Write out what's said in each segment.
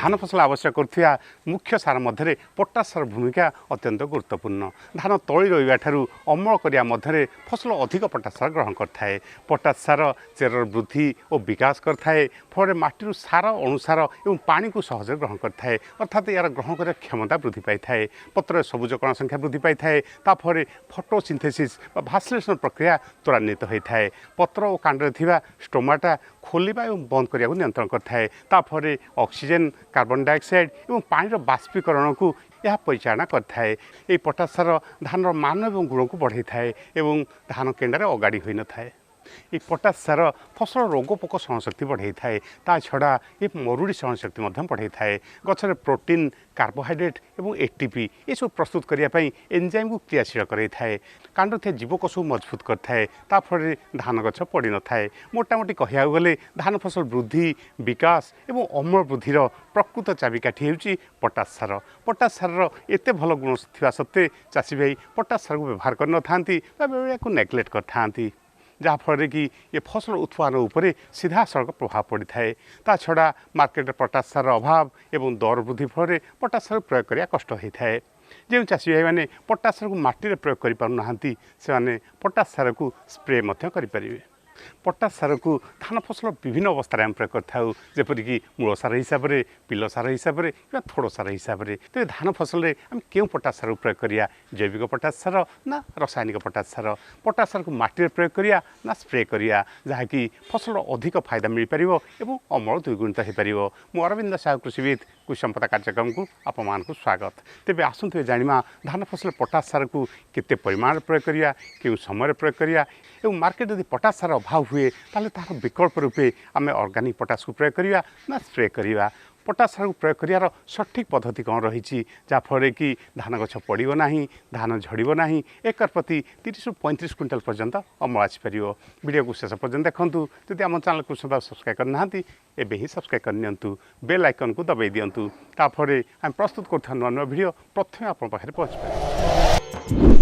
धान फसल आवश्यक करुवा मुख्य सार मध्य पोटाश सार भूमिका अत्यंत गुरुत्वपूर्ण धान तली रहा ठारू अमल करिया मध्य फसल अधिक पोटाश सार ग्रहण करथाए पोटाश सार चेरर वृद्धि और विकास करथाए फल माटी सार अणुसार और पानी को सहज ग्रहण करथाए अर्थात यार ग्रहण कर क्षमता वृद्धि पाई थाए पत्र सबुज कण संख्या वृद्धि पाई थाए ताफरे फोटोसिंथेसिस भास्लेशन प्रक्रिया त्वरान्वित होता है पत्र और कांडरे थिबा स्टोमाटा खोलिबा और बंद करने को नियंत्रण करथाए ताफरे ऑक्सीजन कार्बन डाइऑक्साइड और पानी बाष्पीकरण को यह परिचालना करथाए ये पोटाश सार धान मान और गुण को बढ़ाई थाए और धान केंडारे अगाड़ी होई न थाए ये पोटाश सार फसल रोगपोक सहनशक्ति बढ़ाई थाए ता छड़ा ये मरुड़ी सहनशक्ति बढ़ाई थाए गचर प्रोटीन कार्बोहाइड्रेट और एटीपी ये सब प्रस्तुत करने एंजाइम को क्रियाशील कराई थाए कांड थे जीवकोश मजबूत करथाए ताफल धान गछ पड़ न थाए मोटामोटी कहया गले धान फसल वृद्धि विकास और अमल वृद्धि प्रकृत चाबिकाठी होउची पोटाश सार एते भल गुण थिबा सत्वे चाषी भाई पोटाश सार को व्यवहार कर न थांती को नेग्लेक्ट करथांती जहाँफल कि ये फसल उत्पादन उपरे सीधा सड़क प्रभाव पड़ी थाए ता छड़ा मार्केट पोटाश सार अभाव एवं दर वृद्धि फल पोटाश सार प्रयोग करने कष्ट होता है जो चाषी भाई मैंने पोटाश सार को माटी प्रयोग कर से पोटाश सार को स्प्रे करें पोटाश सार को धान फसल विभिन्न अवस्था आम प्रयोग करपरिक मूल सार हिसाब से पिल सार हिसाब से कि थोड़ सार हिसाब से तो धान फसल में आम क्यों पोटाश सार प्रयोग करिया जैविक पोटाश सार ना रासायनिक पोटाश सार को माटी प्रयोग करिया ना स्प्रे करिया जहाँकि फसल अधिक फायदा मिल पार और अमल द्विगुणित हो पार मु अरविंद साहू कृषिविद कृषि संपदा कार्यक्रम को आपण को स्वागत तेज आसतु जाना धान फसल पोटाश सार को केते परिमाण प्रयोग करिया क्यों समय प्रयोग करिया और मार्केट यदि पोटाश सार अभाव हुए ताले तार विकल्प रूपे आम ऑर्गेनिक पोटाश को प्रयोग करिया ना स्प्रे करिया पोटाश सार को प्रयोग करार सठिक पद्धति कौन रही जहाँफल कि धान गछ पड़ो ना धान झड़ो ना एकर प्रति 30 ରୁ 35 क्विंटाल पर्यंत अमल आसपार वीडियो को शेष पर्यंत देखूँ जदि आम चैनल को सब्सक्राइब करना एवं ही सब्सक्राइब करनी बेल आइकन को दबाई दिंतु ताफल आम प्रस्तुत कर नुआ नुआ वीडियो प्रथम आप पाखे पहुँच पाए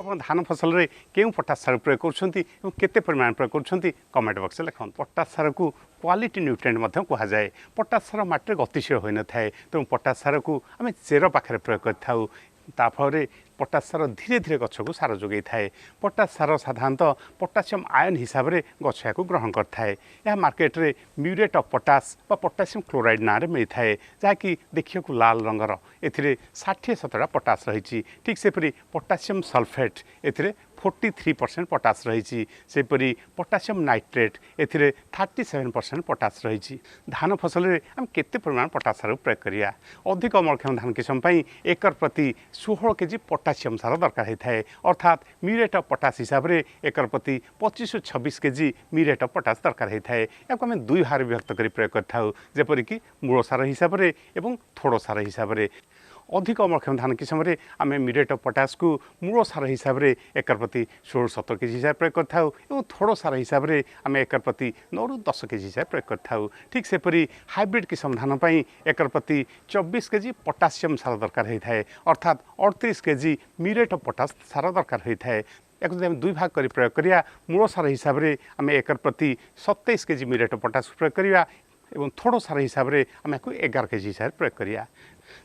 धान फसल रे क्यों पोटाश सार प्रयोग करते परिमाण प्रयोग कर कमेंट बॉक्स लिखा पोटाश सार को क्वालिटी न्यूट्रिएंट कहुए पोटाश सार माटी गतिशील हो न था तेणु पोटाश सार को आम चेर पाखे प्रयोग करफल पोटाश सार धीरे धीरे गछ को सार जोगे थाए पोटाश सार साधारणतः पोटासियम आयन हिसाब से गछ या ग्रहण करए यह मार्केट रे म्यूरेट ऑफ पोटाश व पोटासियम क्लोराइड ना मिलता है जहाँकि देखिए लाल रंगर ए 60-70 पोटाश रही ठीक सेपरी पोटासियम सल्फेट ए 43% पोटाश रही सेपरी पोटासियम नाइट्रेट ए 37% पोटाश रही धान फसल में आम केते परिमाण पोटाश सार प्रयोग करिया अधिक अमलक्षम धान किस्म एकर प्रति 16 केजी पोटासियम सार दरकार होता है अर्थात म्यूरेट ऑफ पोटाश हिसाब से एकर प्रति 25 ରୁ 26 केजी म्यूरेट ऑफ पोटाश दरकार होता है या आम दुई भाग विभक्त कर प्रयोग करपरिक मूल सार हिसाब से और थोड़ सार हिसाब से अधिक अमलक्षम धान किस्म आम म्यूरेट ऑफ पोटाश को मूल सार हिसाब से एकर प्रति 16-17 केजी हिसाब प्रयोग कर थोड़ सार हिसाब से आम एकर प्रति 9 ରୁ 10 केजी हिसाब प्रयोग कर ठीक सेपरी हाइब्रिड किस्म धान एकर प्रति 24 केजी पोटासियम सार दरकार होता है अर्थात 38 केजी म्यूरेट ऑफ पोटाश सार दरकार होता है एक दुई भाग कर प्रयोग करिया मूल सार हिसाब से आम एकर प्रति 27 केजी म्यूरेट ऑफ पोटाश प्रयोग करिया एवं थोड़ सार हिसाब से आम 11 केजी हिसाब प्रयोग करिया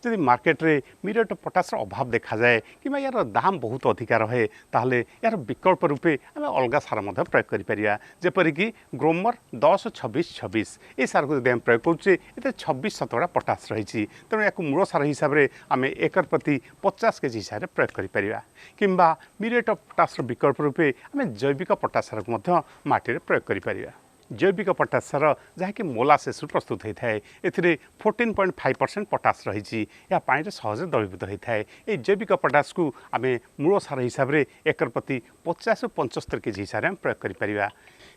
जदि मार्केट रे म्यूरेट ऑफ पोटाश अभाव देखा जाए कि यार दाम बहुत अधिका रहे ताहले यार विकल्प रूपे आम अलग सार प्रयोग करिपरिया जेपरिक ग्रोमर 10-26-26 ये सार को आम प्रयोग करुचे ये 26% पोटाश रही तेणु या मूल सार हिसाब से आम एकर प्रति 50 केजी हिसाब से प्रयोग करिपरिया किंबा म्यूरेट ऑफ पोटाश विकल्प रूपे आम जैविक पोटाश सार को माटी प्रयोग करिपरिया जैविक पोटाश सार जहाँकि मोलासेस प्रस्तुत होता है ए 14.5% पोटाश रही या पानी सहज द्रवीभूत होता है ये जैविक पोटाश को आम मूल सार हिसाब से एकर प्रति 50 ରୁ 75 केजी हिसाब से प्रयोग करिपरिया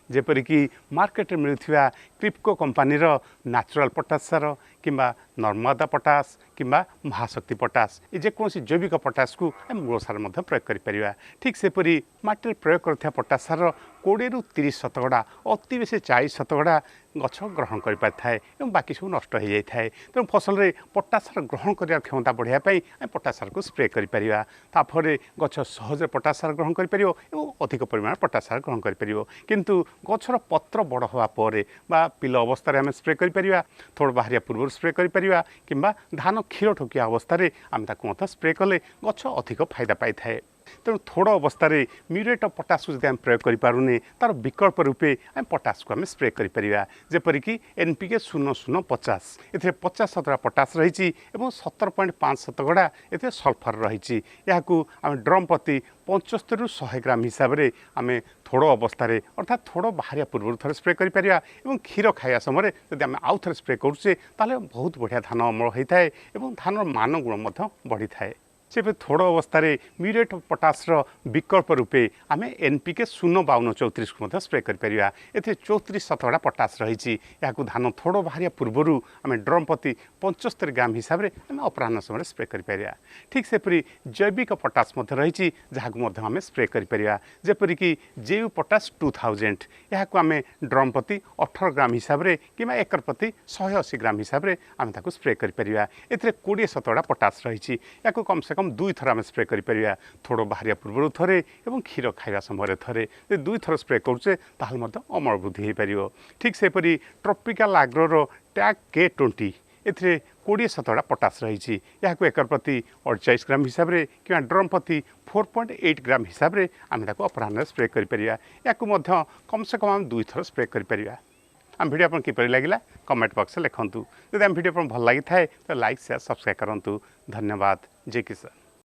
जेपरिक मार्केट में मिलुवा क्रिप्को कंपानीर नेचुरल पोटाश सार किंबा नर्मदा पोटाश किंबा महाशक्ति पोटाश ये जेकोसी जैविक पोटाश को मूल सार प्रयोग करिपरिया ठीक सेपरी माटी प्रयोग करथिया पोटाश सार 20 ରୁ 30 शतकड़ा अति बेसी 40 शतकड़ा गछ ग्रहण कर पाए बाकी सब नष्ट हो जाए तेणु फसल में पोटासार ग्रहण कर क्षमता बढ़ाई पोटासार को स्प्रे कर गछ सहज पोटासार ग्रहण कर अधिक परिमाण पोटासार ग्रहण कर किंतु गछर पत्र बड़ होगापर पिल अवस्था आम स्प्रे कर थोड़ा बाहर पूर्व स्प्रे कर कि धान क्षीर ठोकिया अवस्था आम स्प्रे कले गछ अधिक फायदा पाई थाए तेणु थोड़ अवस्था म्यूरेट ऑफ पोटाश को जब प्रयोग करें तार विकल्प रूपे आम पोटाश को आम स्प्रे करपरिक एनपीके 0050 ए 50 शतकड़ा पोटाश रही 17.5 शतकड़ा ए सल्फर रही आम ड्रम प्रति 75 ରୁ 100 ग्राम हिसाब से आम थोड़ अवस्था अर्थात थोड़ बाहर पूर्व थे स्प्रे कर क्षीर खाया समय जब आम आउ थे स्प्रे करुचे बहुत बढ़िया धान अमल होता है धान मान गुण बढ़ी थाए से थोड़ अवस्था म्यूरेट ऑफ पोटाश विकल्प रूपे आम एनपीके 05234 को स्प्रे कर 34 शतकड़ा पोटाश रही धान थोड़ बाहर पूर्वर आम ड्रम प्रति 75 ग्राम हिसाब से आम अपराह समय स्प्रे कर ठीक सेपरी जैविक पोटाश रही आम स्प्रे करपरिक जेयू पोटाश 2000 यह आम ड्रम प्रति 18 ग्राम हिसाब से कि एकर प्रति 180 ग्राम हिसाब से आम स्प्रे कर 20 शतकड़ा पोटाश रही कम से कम 2 थर आम स्प्रे कर थोड़ बाहर पूर्व थे और क्षीर खाଇବା समय थे 2 थर स्प्रे करुचे अमल वृद्धि हो पार ठीक सेपरी ट्रॉपिकल आग्रोर टैग K20 ए 20 शतकड़ा पोटाश रही एकर प्रति 48 ग्राम हिसाब से कि ड्रम प्रति 4.8 ग्राम हिसाब से आम अपराह स्प्रे कर कम से कम आम 2 थर स्प्रे कर आम वीडियो आपन किपरि लगिला कमेंट बॉक्स में लिखंतु जदि आम वीडियो आपन भल लगी थाए तो लाइक शेयर सब्सक्राइब करंतु धन्यवाद जय किसान।